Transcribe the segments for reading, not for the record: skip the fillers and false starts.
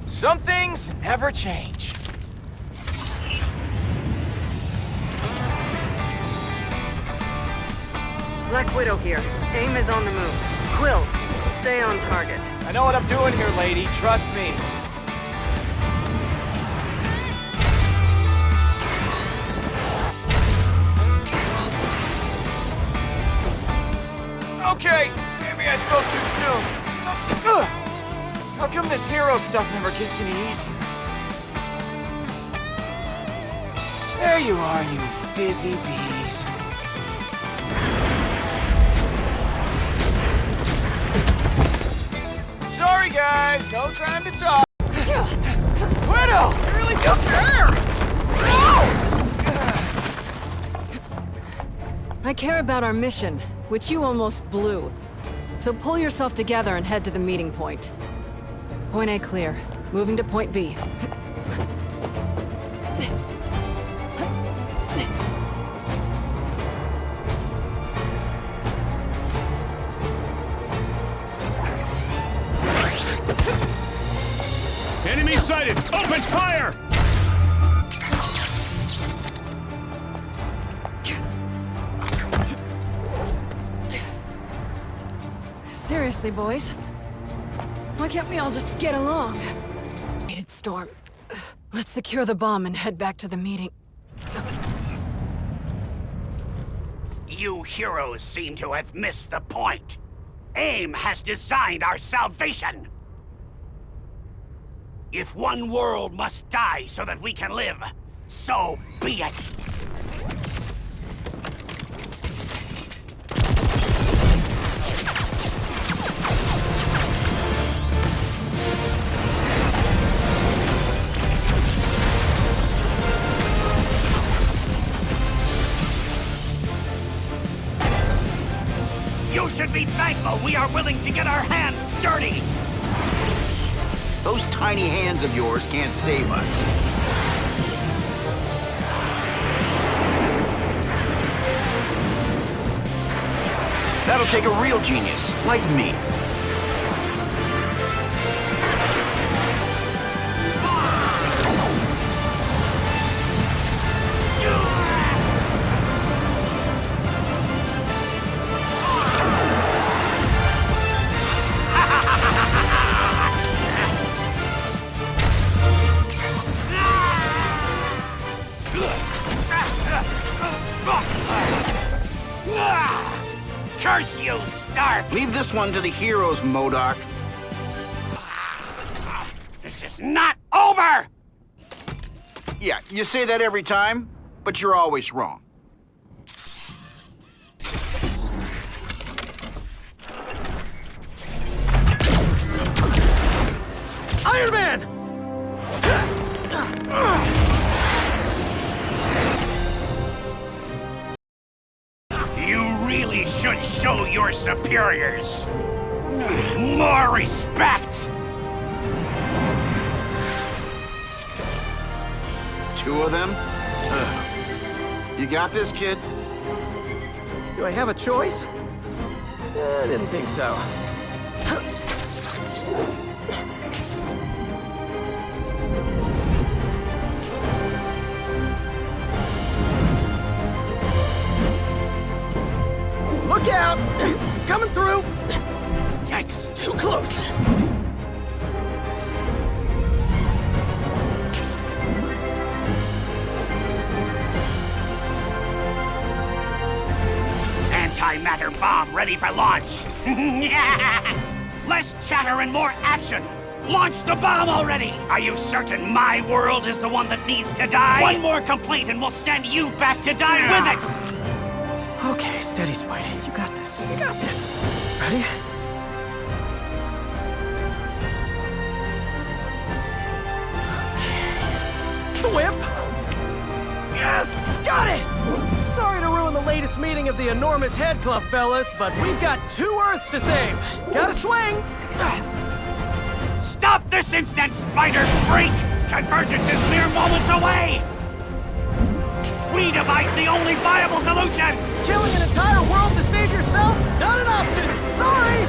Some things never change. Black Widow here. AIM is on the move. Quill, stay on target. I know what I'm doing here, lady. Trust me. Okay, maybe I spoke too soon. How come this hero stuff never gets any easier? There you are, you busy bees. Sorry, guys, no time to talk. Widow, you really took her! I care about our mission, which you almost blew. So pull yourself together and head to the meeting point. Point A clear. Moving to point B. Enemy sighted! Open fire! Seriously, boys? Why can't we all just get along? Needed Storm. Let's secure the bomb and head back to the meeting. You heroes seem to have missed the point. AIM has designed our salvation. If one world must die so that we can live, so be it. You should be thankful we are willing to get our hands dirty. Those tiny hands of yours can't save us. That'll take a real genius, like me. Curse you, Stark! Leave this one to the heroes, MODOK. This is not over! Yeah, you say that every time, but you're always wrong. Iron Man! You really should show your superiors more respect! Two of them? You got this, kid? Do I have a choice? I didn't think so. Look out! Coming through! Yikes, too close! Antimatter bomb ready for launch! Less chatter and more action! Launch the bomb already! Are you certain my world is the one that needs to die? One more complaint and we'll send you back to die with it! Okay, steady, Spidey. You got this. You got this. Ready? The whip! Yes! Got it! Sorry to ruin the latest meeting of the Enormous Head Club, fellas, but we've got 2 Earths to save. Gotta swing! Stop this instant, spider freak! Convergence is mere moments away! We devise the only viable solution! Killing an entire world to save yourself? Not an option! Sorry!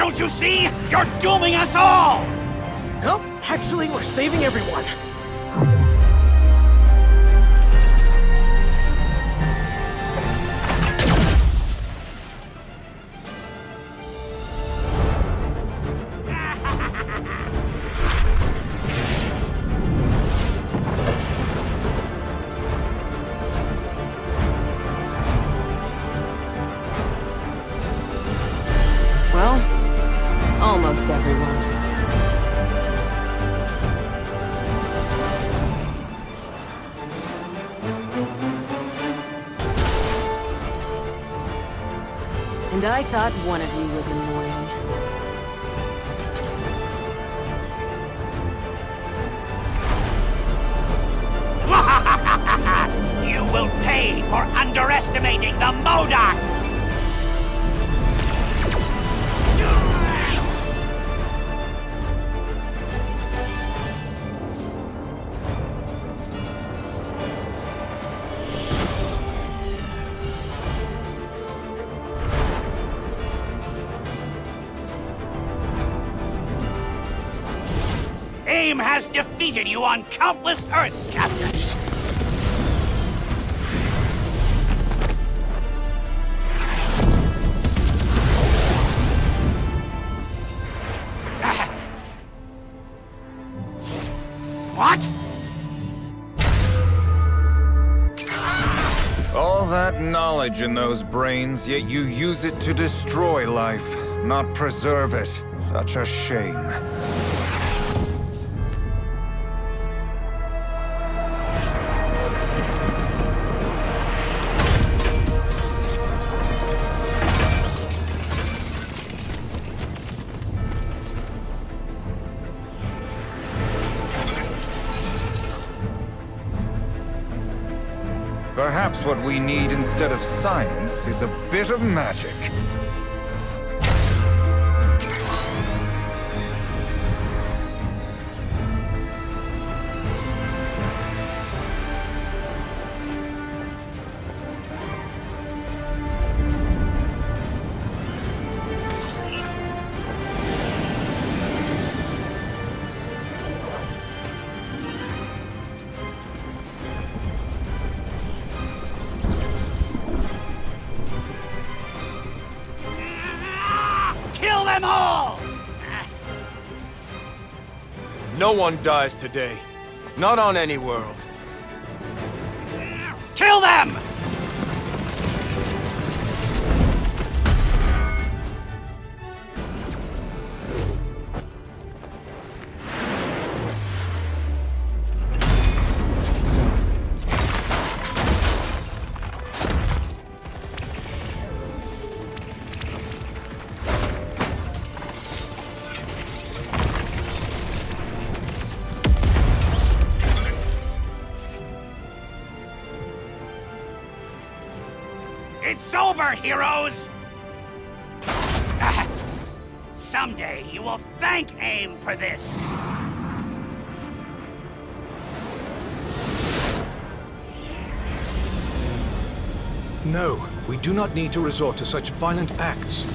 Don't you see? You're dooming us all! Nope, actually, we're saving everyone. Well, almost everyone. And I thought one of you was annoying. You will pay for underestimating the Modocs! AIM has defeated you on countless Earths, Captain! What? All that knowledge in those brains, yet you use it to destroy life, not preserve it. Such a shame. Perhaps what we need instead of science is a bit of magic. Kill them all! No one dies today. Not on any world. Kill them! It's over, heroes! Someday you will thank AIM for this! No, we do not need to resort to such violent acts.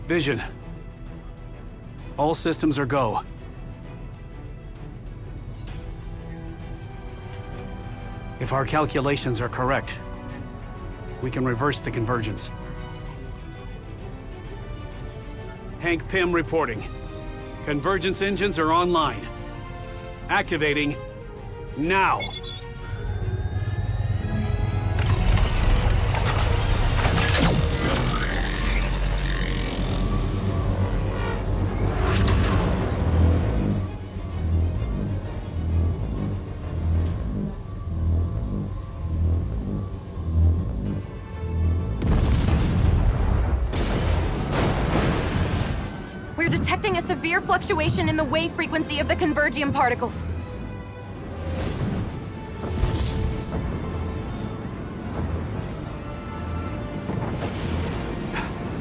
Vision. All systems are go. If our calculations are correct, we can reverse the convergence. Hank Pym reporting. Convergence engines are online. Activating now. detecting a severe fluctuation in the wave frequency of the convergium particles.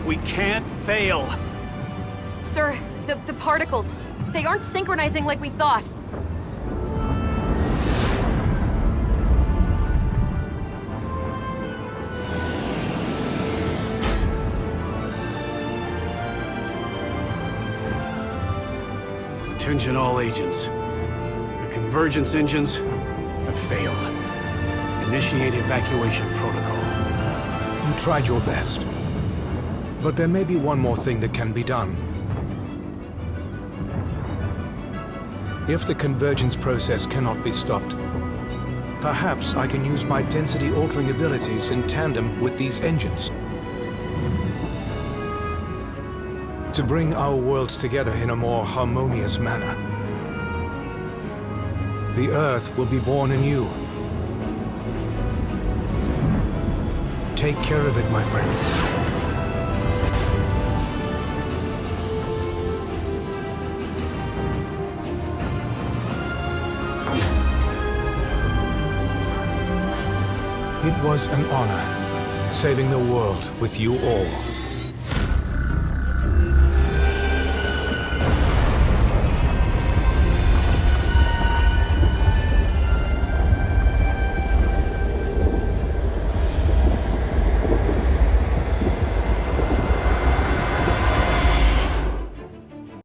We can't fail. Sir, the particles, they aren't synchronizing like we thought. Attention all agents. The convergence engines have failed. Initiate evacuation protocol. You tried your best. But there may be one more thing that can be done. If the convergence process cannot be stopped, perhaps I can use my density-altering abilities in tandem with these engines. To bring our worlds together in a more harmonious manner. The Earth will be born anew. Take care of it, my friends. It was an honor, saving the world with you all.